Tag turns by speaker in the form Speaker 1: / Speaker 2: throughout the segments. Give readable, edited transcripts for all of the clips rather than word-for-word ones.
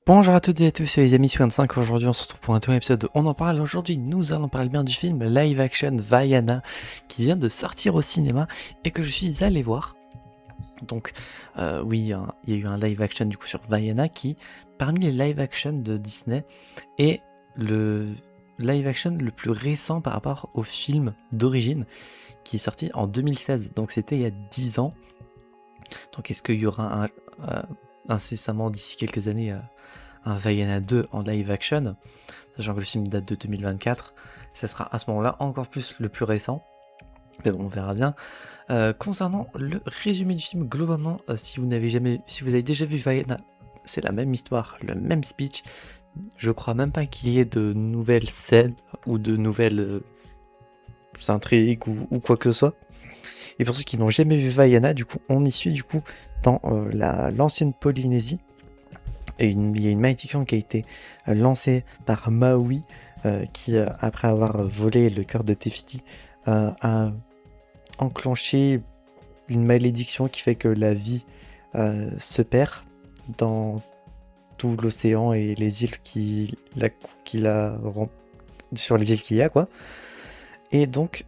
Speaker 1: Bonjour à toutes et à tous, c'est les amis 25. Aujourd'hui on se retrouve pour un nouvel épisode de On en parle. Aujourd'hui nous allons parler bien du film live action Vaiana qui vient de sortir au cinéma et que je suis allé voir. Donc oui, il y a eu un live action du coup sur Vaiana qui, parmi les live action de Disney, est le live action le plus récent par rapport au film d'origine qui est sorti en 2016. Donc c'était il y a 10 ans. Donc est-ce qu'il y aura incessamment d'ici quelques années un Vaiana 2 en live action, sachant que le film date de 2024, ça sera à ce moment-là encore plus le plus récent, mais bon, on verra bien. Concernant le résumé du film, globalement, si vous avez déjà vu Vaiana, c'est la même histoire, le même speech. Je crois même pas qu'il y ait de nouvelles scènes ou de nouvelles intrigues ou quoi que ce soit. Et pour ceux qui n'ont jamais vu Vaiana, du coup, on y suit du coup dans l'ancienne Polynésie. Et il y a une malédiction qui a été lancée par Maui, qui, après avoir volé le cœur de Te Fiti, a enclenché une malédiction qui fait que la vie se perd dans tout l'océan et les îles sur les îles qu'il y a, quoi. Et donc,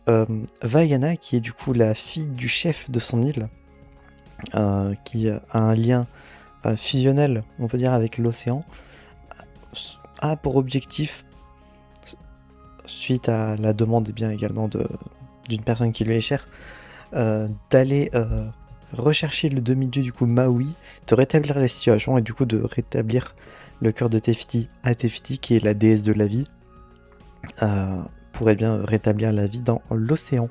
Speaker 1: Vaiana, qui est du coup la fille du chef de son île, qui a un lien fusionnel, on peut dire, avec l'océan, a pour objectif, suite à la demande et bien également d'une personne qui lui est chère, d'aller rechercher le demi-dieu du coup Maui, de rétablir la situation et du coup de rétablir le cœur de Te Fiti à Te Fiti, qui est la déesse de la vie, pour bien rétablir la vie dans l'océan.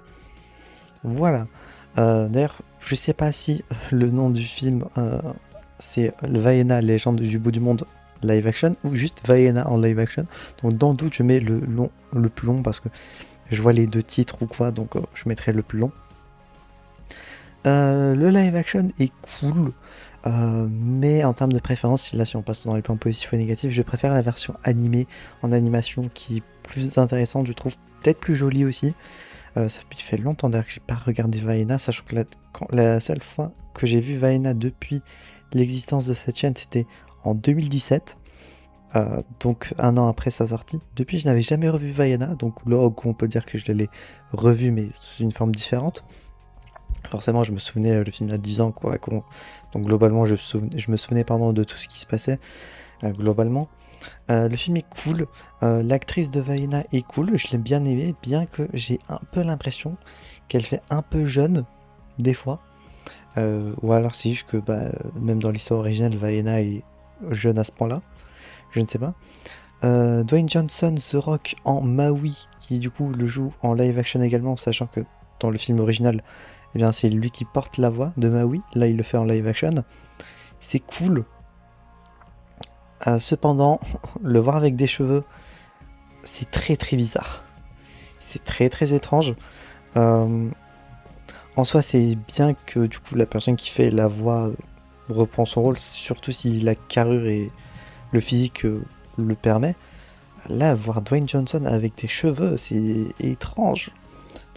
Speaker 1: Voilà. D'ailleurs, je sais pas si le nom du film c'est le Vaiana, légende du bout du monde live action, ou juste Vaiana en live action. Donc dans le doute, je mets le plus long parce que je vois les deux titres ou quoi, donc je mettrai le plus long. Le live action est cool, mais en termes de préférence, si on passe dans les points positifs ou négatifs, je préfère la version animée en animation qui est plus intéressante, je trouve peut-être plus jolie aussi. Ça fait longtemps d'ailleurs que j'ai pas regardé Vaiana, sachant que la seule fois que j'ai vu Vaiana depuis l'existence de cette chaîne, c'était en 2017, donc un an après sa sortie. Depuis, je n'avais jamais revu Vaiana, donc là, on peut dire que je l'ai revu, mais sous une forme différente. Forcément, je me souvenais, le film a 10 ans, quoi. Donc globalement, je me souvenais de tout ce qui se passait, globalement. Le film est cool, l'actrice de Vaiana est cool, je l'ai bien aimée, bien que j'ai un peu l'impression qu'elle fait un peu jeune, des fois. Ou alors c'est juste que même dans l'histoire originale, Vaiana est jeune à ce point-là, je ne sais pas. Dwayne Johnson, The Rock en Maui, qui du coup le joue en live action également, sachant que dans le film original, eh bien, c'est lui qui porte la voix de Maui, là il le fait en live action. C'est cool. Cependant, le voir avec des cheveux, c'est très très bizarre. C'est très très étrange. En soi, c'est bien que du coup la personne qui fait la voix reprend son rôle, surtout si la carrure et le physique le permet. Là, voir Dwayne Johnson avec des cheveux, c'est étrange.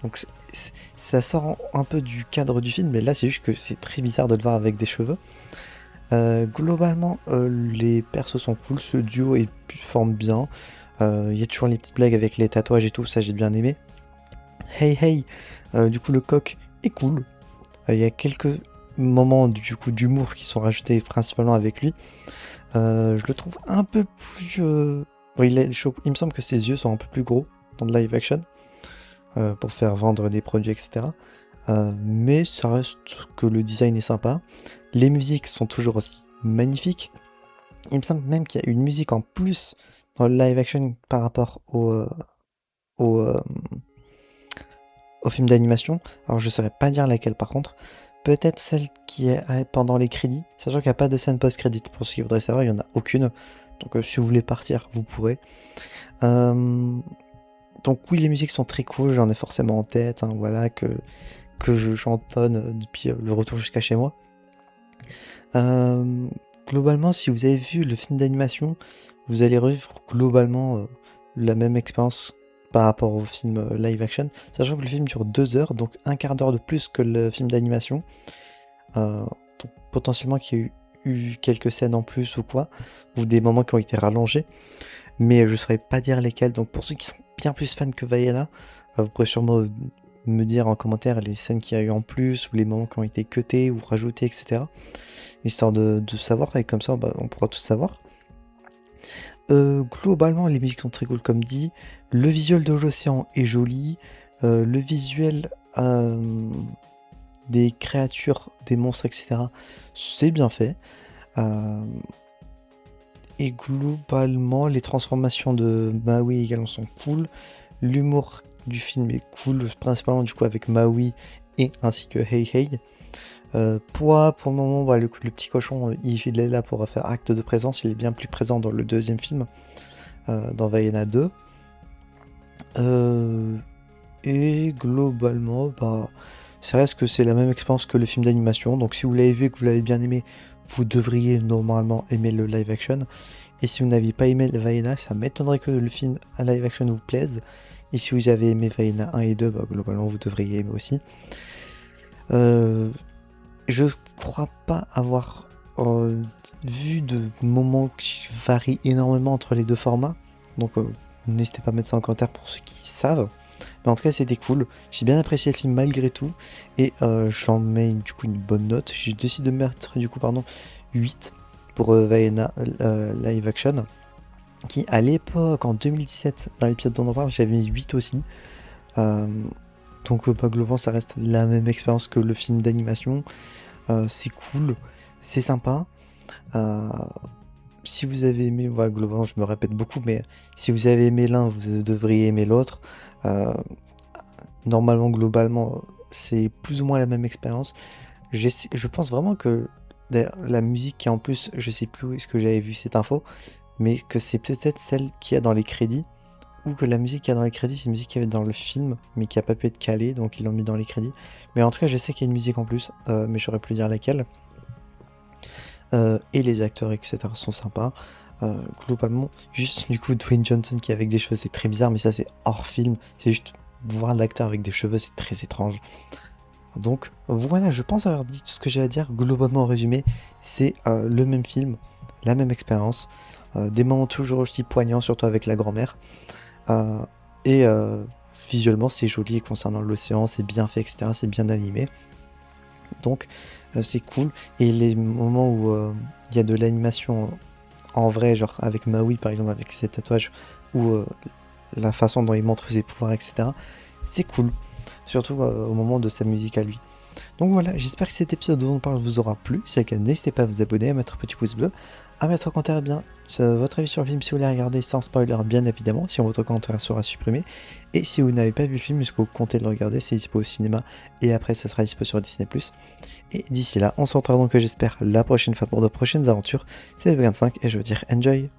Speaker 1: Donc ça sort un peu du cadre du film, mais là c'est juste que c'est très bizarre de le voir avec des cheveux. Globalement, les persos sont cool, ce duo forme bien. Il y a toujours les petites blagues avec les tatouages et tout, ça j'ai bien aimé. Hey hey, du coup le coq est cool. Il y a quelques moments du coup d'humour qui sont rajoutés principalement avec lui. Je le trouve un peu plus... il me semble que ses yeux sont un peu plus gros dans le live action, pour faire vendre des produits, etc. Mais ça reste que le design est sympa. Les musiques sont toujours aussi magnifiques. Il me semble même qu'il y a une musique en plus dans le live action par rapport au film d'animation. Alors je ne saurais pas dire laquelle par contre. Peut-être celle qui est pendant les crédits, sachant qu'il n'y a pas de scène post-crédit. Pour ceux qui voudraient savoir, il n'y en a aucune. Donc si vous voulez partir, vous pourrez. Donc oui, les musiques sont très cool, j'en ai forcément en tête, hein, voilà, que je chantonne depuis le retour jusqu'à chez moi. Globalement, si vous avez vu le film d'animation, vous allez revivre globalement la même expérience par rapport au film live action, sachant que le film dure 2 heures, donc un quart d'heure de plus que le film d'animation. Donc potentiellement qu'il y a eu eu quelques scènes en plus ou quoi, ou des moments qui ont été rallongés, mais je ne saurais pas dire lesquels. Donc pour ceux qui sont bien plus fans que Vaiana, vous pourrez sûrement me dire en commentaire les scènes qu'il y a eu en plus, ou les moments qui ont été cutés ou rajoutés, etc. Histoire de savoir, et comme ça on pourra tout savoir. Globalement, les musiques sont très cool comme dit. Le visuel de l'océan est joli. Le visuel des créatures, des monstres, etc. c'est bien fait. Et globalement, les transformations de Maui également sont cool. L'humour du film est cool, principalement du coup avec Maui et ainsi que Hei Hei. Pour le moment, le petit cochon, il est là pour faire acte de présence. Il est bien plus présent dans le deuxième film, dans Vaiana 2. Et globalement, ça reste que c'est la même expérience que le film d'animation. Donc si vous l'avez vu et que vous l'avez bien aimé, vous devriez normalement aimer le live action. Et si vous n'aviez pas aimé Vaiana, ça m'étonnerait que le film à live action vous plaise. Et si vous avez aimé Vaiana 1 et 2, globalement vous devriez aimer aussi. Je crois pas avoir vu de moments qui varient énormément entre les deux formats. Donc n'hésitez pas à mettre ça en commentaire pour ceux qui savent. Mais en tout cas c'était cool. J'ai bien apprécié le film malgré tout. Et j'en mets du coup une bonne note. J'ai décidé de mettre 8 pour Vaiana live action. Qui à l'époque, en 2017, dans l'épisode dont on parle, j'avais mis 8 aussi. Donc globalement ça reste la même expérience que le film d'animation. C'est cool, c'est sympa. Si vous avez aimé, globalement je me répète beaucoup, mais si vous avez aimé l'un, vous devriez aimer l'autre. Normalement, globalement, c'est plus ou moins la même expérience. Je pense vraiment que la musique qui est en plus, je sais plus où est-ce que j'avais vu cette info, mais que c'est peut-être celle qu'il y a dans les crédits, ou que la musique qu'il y a dans les crédits, c'est une musique qu'il y avait dans le film, mais qui n'a pas pu être calée, donc ils l'ont mis dans les crédits. Mais en tout cas, je sais qu'il y a une musique en plus, mais j'aurais pu dire laquelle. Et les acteurs, etc. sont sympas. Globalement, juste du coup, Dwayne Johnson qui est avec des cheveux, c'est très bizarre, mais ça c'est hors film. C'est juste voir l'acteur avec des cheveux, c'est très étrange. Donc voilà, je pense avoir dit tout ce que j'ai à dire. Globalement, en résumé, c'est le même film, la même expérience. Des moments toujours aussi poignants, surtout avec la grand-mère. Et visuellement c'est joli, et concernant l'océan c'est bien fait, etc. C'est bien animé, donc c'est cool. Et les moments où il y a de l'animation en vrai, genre avec Maui par exemple, avec ses tatouages, ou la façon dont il montre ses pouvoirs, etc. c'est cool, surtout au moment de sa musique à lui. Donc voilà, j'espère que cet épisode dont on parle vous aura plu. Si c'est le cas, n'hésitez pas à vous abonner, à mettre un petit pouce bleu, à mettre en commentaire bien votre avis sur le film si vous l'avez regardé sans spoiler, bien évidemment, sinon votre commentaire sera supprimé. Et si vous n'avez pas vu le film, est-ce que vous comptez le regarder, c'est dispo au cinéma et après ça sera dispo sur Disney+. Et d'ici là, on se retrouve donc j'espère la prochaine fois pour de prochaines aventures. C'est le 25 et je veux dire enjoy.